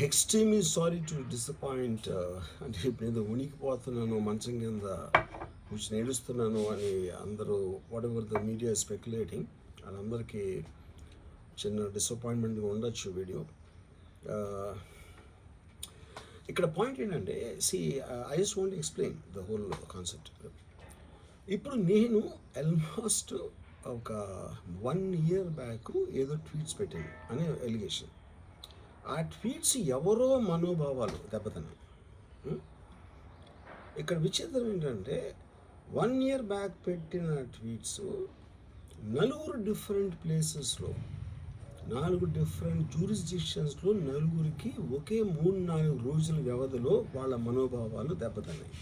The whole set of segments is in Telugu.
Extremely sorry to disappoint. అంటే ఇప్పుడు ఏదో ఉనికిపోతున్నాను మంచం కింద కూర్చొని ఏడుస్తున్నాను అని అందరూ what ever the media speculating వాళ్ళందరికీ చిన్న డిసప్పాయింట్మెంట్గా ఉండొచ్చు వీడియో. ఇక్కడ పాయింట్ ఏంటంటే I just want explain the whole concept. ఇప్పుడు నేను ఆల్మోస్ట్ ఒక 1 year బ్యాక్ ఏదో ట్వీట్స్ పెట్టాను అనే ఎలిగేషన్. ఆ ట్వీట్స్ ఎవరో మనోభావాలు దెబ్బతిన్నాయి. ఇక్కడ విచిత్రం ఏంటంటే 1 year బ్యాక్ పెట్టిన ట్వీట్స్ 4 డిఫరెంట్ ప్లేసెస్లో 4 డిఫరెంట్ జ్యూరిస్డిక్షన్స్లో 4కి ఒకే 3-4 రోజుల వ్యవధిలో వాళ్ళ మనోభావాలు దెబ్బతిన్నాయి.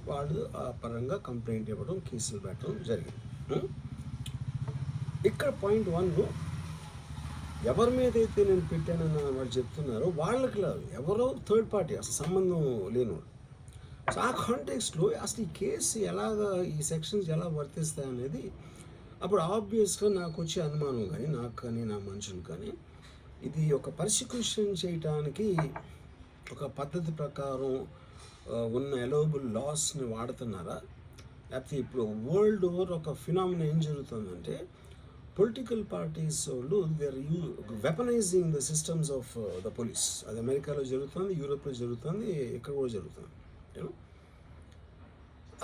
వాళ్ళు ఆ పరంగా కంప్లైంట్ ఇవ్వడం, కేసులు పెట్టడం జరిగింది. ఇక్కడ పాయింట్ 1, ఎవరి మీద అయితే నేను పెట్టానని వాళ్ళు చెప్తున్నారో వాళ్ళకి లేదు, ఎవరో థర్డ్ పార్టీ, అసలు సంబంధం లేనివాడు. సో ఆ కాంటెక్స్ట్లో అసలు ఈ కేసు ఎలాగా, ఈ సెక్షన్స్ ఎలా వర్తిస్తాయి అనేది అప్పుడు ఆబ్వియస్గా నాకు వచ్చే అనుమానం కానీ, నాకు కానీ నా మనుషులు కానీ, ఇది ఒక పర్సిక్యూషన్ చేయటానికి ఒక పద్ధతి ప్రకారం ఉన్న ఎలోబుల్ లాస్ని వాడుతున్నారా, లేకపోతే ఇప్పుడు వరల్డ్ ఓవర్ ఒక ఫినామినా ఏం జరుగుతుందంటే పొలిటికల్ పార్టీస్ వాళ్ళు they are weaponising the systems of the police. అది అమెరికాలో జరుగుతుంది, యూరోప్లో జరుగుతుంది, ఇక్కడ కూడా జరుగుతుంది.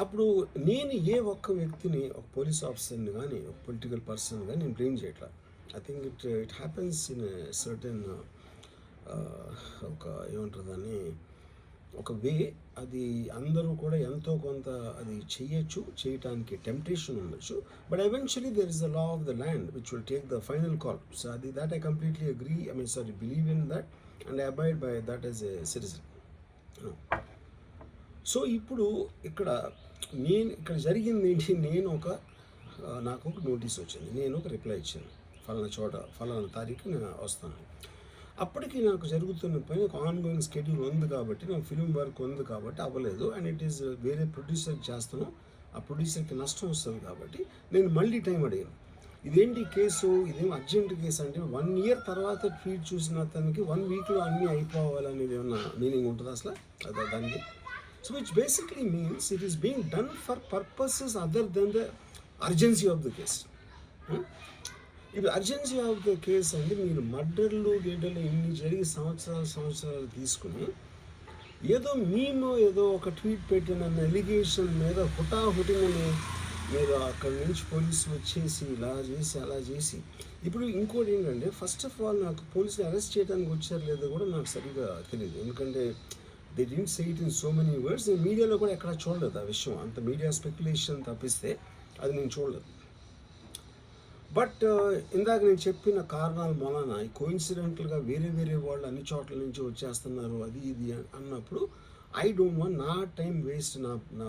అప్పుడు నేను ఏ ఒక్క వ్యక్తిని, ఒక పోలీస్ ఆఫీసర్ని కానీ, ఒక పొలిటికల్ పర్సన్ కానీ నేను బ్లేమ్ చేయట్లా. I think it happens in certain ఒక ఏమంటారు దాన్ని, ఒక వే. అది అందరూ కూడా ఎంతో కొంత అది చేయటానికి టెంప్టేషన్ ఉండొచ్చు. But eventually there is the law of the land which will take the final call. So అది that I completely agree, believe in that and I abide by that as a citizen. So ఇప్పుడు ఇక్కడ జరిగింది ఏంటి, నాకు ఒక నోటీస్ వచ్చింది, నేను ఒక రిప్లై ఇచ్చాను, ఫలానా తారీఖు నేను వస్తాను. అప్పటికి నాకు జరుగుతున్న పని ఒక ఆన్గోయింగ్ స్కెడ్యూల్ ఉంది కాబట్టి, నాకు ఫిలిం వర్క్ ఉంది కాబట్టి అవ్వలేదు. అండ్ ఇట్ ఈస్ వేరే ప్రొడ్యూసర్కి చేస్తాను, ఆ ప్రొడ్యూసర్కి నష్టం వస్తుంది కాబట్టి నేను మళ్ళీ టైం అడిగాను. ఇదేంటి కేసు, ఇదేం అర్జెంట్ కేసు అంటే 1 year తర్వాత ట్వీట్ చూసిన అతనికి 1 weekలో అన్నీ అయిపోవాలనేది ఏమన్నా మీనింగ్ ఉంటుంది అసలు దానికి? So which basically means it is being done for purposes other than the urgency of the case. ఇప్పుడు అర్జెన్సీ ఆఫ్ ద కేసు అంటే మీరు మర్డర్లు ఇన్ని జరిగి సంవత్సరాలు తీసుకుని ఏదో ఒక ట్వీట్ పెట్టిన ఎలిగేషన్ మీద హుటాహుటిని మీరు అక్కడి నుంచి పోలీసులు వచ్చేసి ఇలా చేసి అలా చేసి. ఇప్పుడు ఇంకోటి ఏంటంటే, ఫస్ట్ ఆఫ్ ఆల్ నాకు పోలీసులు అరెస్ట్ చేయడానికి వచ్చారు లేదో కూడా నాకు సరిగ్గా తెలియదు. ఎందుకంటే they didn't say it in so many words. నేను మీడియాలో కూడా ఎక్కడా చూడలేదు ఆ విషయం. అంత మీడియా స్పెక్యులేషన్ తప్పిస్తే అది నేను చూడలేదు. బట్ ఇందాక నేను చెప్పిన కారణాల మూలన కోయిన్సిడెంటల్గా వేరే వాళ్ళు అన్ని చోట్ల నుంచి వచ్చేస్తున్నారు అది ఇది అన్నప్పుడు ఐ డోంట్ వాంట్ నా టైం వేస్ట్, నా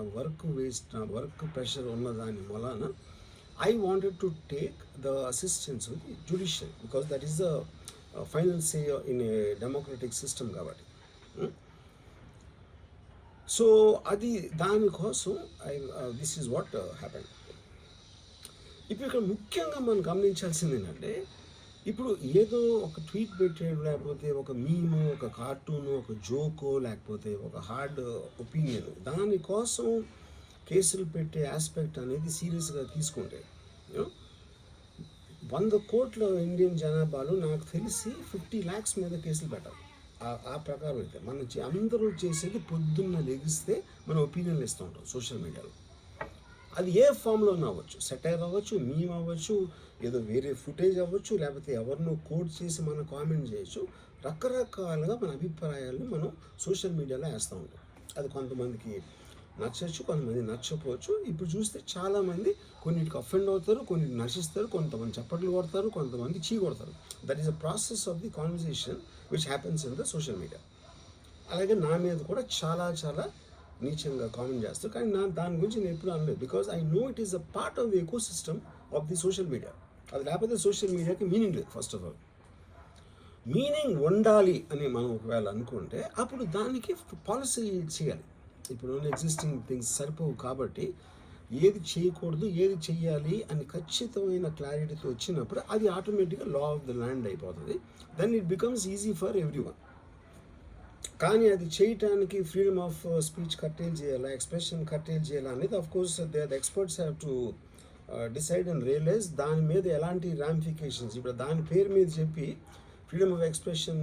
వర్క్ ప్రెషర్ ఉన్న దాని మూలన I wanted to take the assistance of the judiciary because that is the final say in a democratic system కాబట్టి. సో అది దానికోసం దిస్ ఈజ్ వాట్ హ్యాపెండ్. ఇప్పుడు ఇక్కడ ముఖ్యంగా మనం గమనించాల్సింది ఏంటంటే, ఇప్పుడు ఏదో ఒక ట్వీట్ పెట్టాడు, లేకపోతే ఒక మీము, ఒక కార్టూను, ఒక జోకో, లేకపోతే ఒక హార్డ్ ఒపీనియన్, దానికోసం కేసులు పెట్టే ఆస్పెక్ట్ అనేది సీరియస్గా తీసుకుంటే 100 కోట్ల ఇండియన్ జనాభాలో నాకు తెలిసి 50 lakhs మీద కేసులు పెట్టాలి. ఆ ప్రకారం అయితే అందరూ చేసేది పొద్దున్న లెగిస్తే మనం ఒపీనియన్లు ఇస్తూ ఉంటాం సోషల్ మీడియాలో. అది ఏ ఫామ్లో అవ్వచ్చు, సెటైర్ అవ్వచ్చు, మీమ్ అవ్వచ్చు, ఏదో వేరే ఫుటేజ్ అవ్వచ్చు, లేకపోతే ఎవరినో కోట్ చేసి మనం కామెంట్ చేయొచ్చు. రకరకాలుగా మన అభిప్రాయాలను మనం సోషల్ మీడియాలో వేస్తూ ఉంటాం. అది కొంతమందికి నచ్చచ్చు, కొంతమంది నచ్చకపోవచ్చు. ఇప్పుడు చూస్తే చాలామంది కొన్నిటికి అఫెండ్ అవుతారు, కొన్నిటికి నశిస్తారు, కొంతమంది చప్పట్లు కొడతారు, కొంతమంది చీ కొడతారు. That is a process of the conversation which happens in the social media. అలాగే నా మీద కూడా చాలా నీచంగా కామెంట్ చేస్తారు, కానీ దాని గురించి నేను ఎప్పుడు అనలేదు. Because I know it is a part of the eco system of the social media. అది లేకపోతే సోషల్ మీడియాకి మీనింగ్ లేదు. ఫస్ట్ ఆఫ్ ఆల్ మీనింగ్ ఉండాలి అని మనం ఒకవేళ అనుకుంటే అప్పుడు దానికి పాలసీ చేయాలి. ఇప్పుడు ఎగ్జిస్టింగ్ థింగ్స్ సరిపోవు కాబట్టి ఏది చేయకూడదు, ఏది చెయ్యాలి అని ఖచ్చితమైన క్లారిటీతో వచ్చినప్పుడు అది ఆటోమేటిక్గా లా ఆఫ్ ద ల్యాండ్ అయిపోతుంది. Then it becomes easy for every one. కానీ అది చేయటానికి ఫ్రీడమ్ ఆఫ్ స్పీచ్ కర్టైల్ చేయాలా, ఎక్స్ప్రెషన్ కర్టైల్ చేయాలా అనేది of course the experts have to decide and realise దాని మీద ఎలాంటి రామిఫికేషన్స్. ఇప్పుడు దాని పేరు మీద చెప్పి ఫ్రీడమ్ ఆఫ్ ఎక్స్ప్రెషన్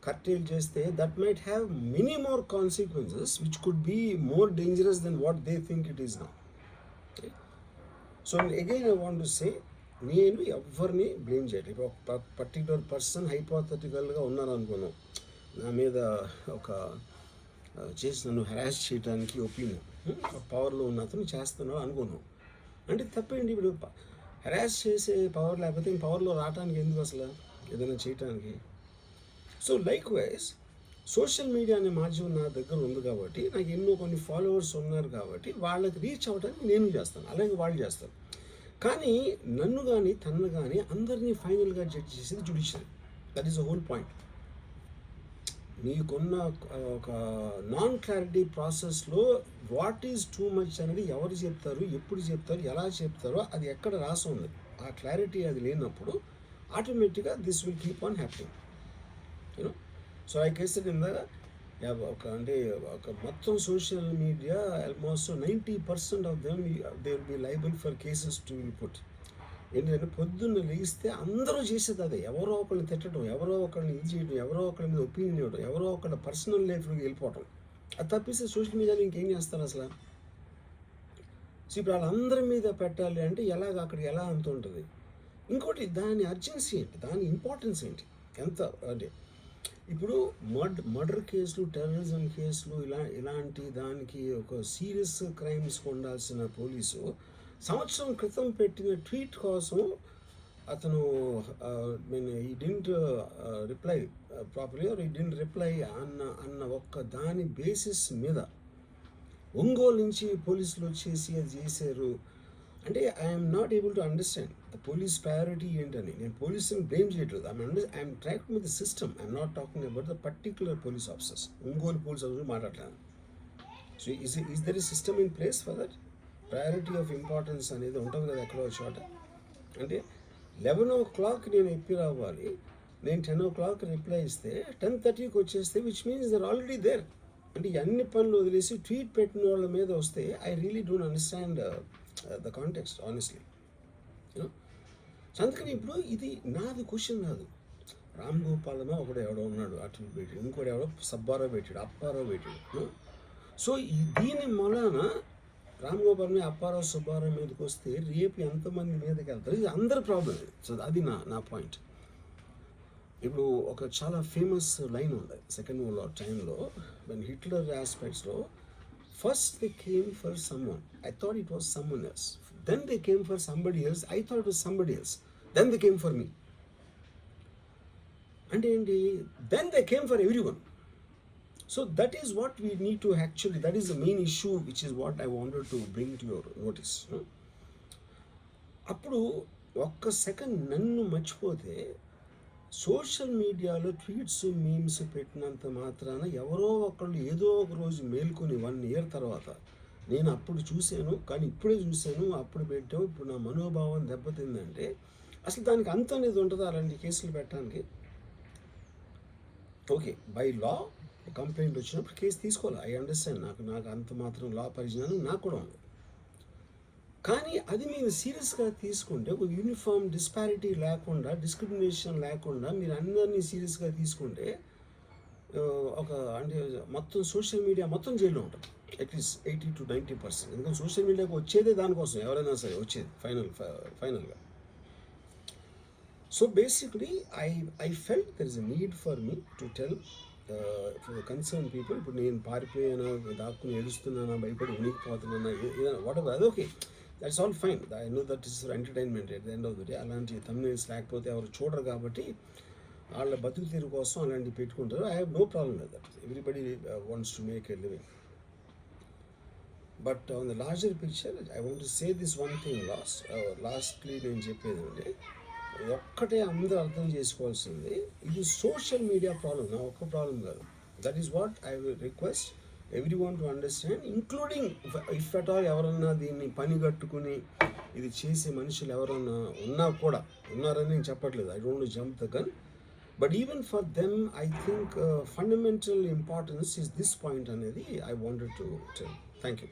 కర్టైల్ చేస్తే that might have many more consequences which could be more dangerous than what they think it is now. So again I want to సే, నేను ఎవరిని బ్లేమ్ చేయట్లేదు. ఇప్పుడు ఒక పర్టికులర్ పర్సన్ హైపోథెటికల్గా ఉన్నాను అనుకున్నాం, నా మీద ఒక చేసి నన్ను హెరాస్ చేయడానికి ఒపీనియన్ పవర్లో ఉన్న అతను చేస్తున్నాడు అనుకున్నాం, అంటే తప్పేంటి? ఇప్పుడు హెరాస్ చేసే పవర్ లేకపోతే పవర్లో రావడానికి ఎందుకు అసలు ఏదైనా చేయటానికి? So like wise social media అనే మాధ్యమం నా దగ్గర ఉంది కాబట్టి, నాకు ఎన్నో కొన్ని ఫాలోవర్స్ ఉన్నారు కాబట్టి వాళ్ళకి రీచ్ అవ్వడానికి నేను చేస్తాను, అలాగే వాళ్ళు చేస్తారు. కానీ నన్ను కానీ తనను కానీ అందరినీ ఫైనల్గా జడ్జ్ చేసేది judiciary. That is the whole point. మీకున్న ఒక నాన్ క్లారిటీ ప్రాసెస్లో వాట్ ఈజ్ టూ మచ్ అనేది ఎవరు చెప్తారు, ఎప్పుడు చెప్తారు, ఎలా చెప్తారో అది ఎక్కడ రాసి ఉంది, ఆ క్లారిటీ అది లేనప్పుడు ఆటోమేటిక్గా this will keep on happening, you know. So I case కింద ఒక మొత్తం social media almost 90% of them they will be liable for cases to will put. ఏంటంటే పొద్దున్న లేస్తే అందరూ చేసేది అదే, ఎవరో ఒకరిని తిట్టడం, ఎవరో ఒకరిని ఇది చేయడం, ఎవరో ఒకరి మీద ఒపీనియన్ ఇవ్వడం, ఎవరో ఒకరి పర్సనల్ లైఫ్లోకి వెళ్ళిపోవడం. అది తప్పిస్తే సోషల్ మీడియాలో ఇంకేం చేస్తారు అసలు? సో ఇప్పుడు వాళ్ళందరి మీద పెట్టాలి అంటే అక్కడికి ఎలా అంత ఉంటుంది? ఇంకోటి, దాని అర్జెన్సీ ఏంటి, దాని ఇంపార్టెన్స్ ఏంటి, ఎంత అంటే ఇప్పుడు మర్డర్ కేసులు, టెర్రరిజం కేసులు, ఇలాంటి దానికి ఒక సీరియస్ క్రైమ్స్కి ఉండాల్సిన పోలీసు సంవత్సరం క్రితం పెట్టిన ట్వీట్ కోసం అతను he didn't reply properly are he didn't reply అన్న ఒక్క దాని బేసిస్ మీద ఒంగోలు నుంచి పోలీసులు వచ్చేసి అది చేశారు అంటే I'm not able to understand the police priority ఏంటని. నేను పోలీసుని బ్లేమ్ చేయట్లేదు, I'm tracking with the system, I'm not talking about the particular police officers. Ongole police officer మాట్లాడలేను. So is there a system in place for that? Priority of importance అనేది ఉంటుంది కదా ఎక్కడో చోట. అంటే 11 o'clock నేను ఎప్పి రావాలి, నేను 10 o'clock రిప్లై ఇస్తే 10:30కి వచ్చేస్తే which means they're already there. అంటే అన్ని పనులు వదిలేసి ట్వీట్ పెట్టిన వాళ్ళ మీద వస్తే I really don't understand the context honestly, you know. అందుకని ఇప్పుడు ఇది నాది క్వశ్చన్ కాదు. రామ్ గోపాలమో ఒకడు ఎవడో ఉన్నాడు అటు పెట్టాడు, ఇంకోటి ఎవడో సబ్బారావు పెట్టాడు, అప్పారావు పెట్టాడు. సో దీని మూలాన రామ్ గోపాల్ మీద అప్పారావు సుబ్బారావు మీదకి వస్తే రేపు ఎంతమంది మీదకి వెళ్తారు? ఇది అందరి ప్రాబ్లం. సో అది నా పాయింట్. ఇప్పుడు ఒక చాలా ఫేమస్ లైన్ ఉంది సెకండ్ వరల్డ్ వార్ టైంలో, వెన్ హిట్లర్ ఆస్పెక్ట్స్లో, first they came for someone, I thought it was someone else, then they came for somebody else, I thought it was somebody else, then they came for me. అంటే ఏంటి? Then they came for every one. So that is what we need to actually, that is the main issue which is what I wanted to bring to your notice. అప్పుడు ఒక్క సెకండ్ నన్ను మర్చిపోతే సోషల్ మీడియాలో ట్వీట్స్, మీమ్స్ పెట్టినంత మాత్రాన ఎవరో ఒకళ్ళు ఏదో ఒక రోజు మేల్కొని 1 year తర్వాత నేను అప్పుడు చూశాను కానీ ఇప్పుడే చూశాను, అప్పుడు పెట్టాము, ఇప్పుడు నా మనోభావం దెబ్బతిందంటే అసలు దానికి అంత అనేది ఉంటుందా అలాంటి కేసులు పెట్టడానికి? ఓకే, బై లా కంప్లైంట్ వచ్చినప్పుడు కేసు తీసుకోవాలి, ఐ అండర్స్టాండ్. నాకు అంత మాత్రం లా పరిజ్ఞానం నాకు కూడా ఉంది. కానీ అది మీరు సీరియస్గా తీసుకుంటే, ఒక యూనిఫామ్ డిస్పారిటీ లేకుండా, డిస్క్రిమినేషన్ లేకుండా మీరు అందరినీ సీరియస్గా తీసుకుంటే ఒక అంటే మొత్తం సోషల్ మీడియా మొత్తం జైల్లో ఉంటుంది అట్లీస్ట్ 80 to 90%. ఎందుకంటే సోషల్ మీడియాకి వచ్చేదే దానికోసం, ఎవరైనా సరే వచ్చేది ఫైనల్గా. So basically I felt there is a need for me to tell for the concern people. ఇప్పుడు నేను పారిపోయానా, దాక్కుని ఏడుస్తున్నానా, భయపడి ఉనికిపోతున్నానా, ఏదైనా వాట్ ఎవర్, అది okay, that's all fine. I know that is for entertainment at the end of the day. అలాంటి థంబ్నెయిల్స్ లేకపోతే ఎవరు చూడరు కాబట్టి వాళ్ళ బతుకు తీరు కోసం అలాంటివి పెట్టుకుంటారు. I have no problem with that. Everybody wants to make a living. But on the larger picture I want to say this one thing lastly నేను చెప్పేది అంటే, ఒక్కటే అందరూ అర్థం చేసుకోవాల్సింది, ఇది సోషల్ మీడియా ప్రాబ్లం, నా ఒక్క ప్రాబ్లం కాదు. That is what I will request every one to understand, including if at all ఎవరన్నా దీన్ని పని కట్టుకుని ఇది చేసే మనుషులు ఎవరన్నా ఉన్నా కూడా, ఉన్నారని నేను చెప్పట్లేదు, I don't jump the gun, but even for them I think fundamental importance is this point అనేది I wanted to tell. Thank you.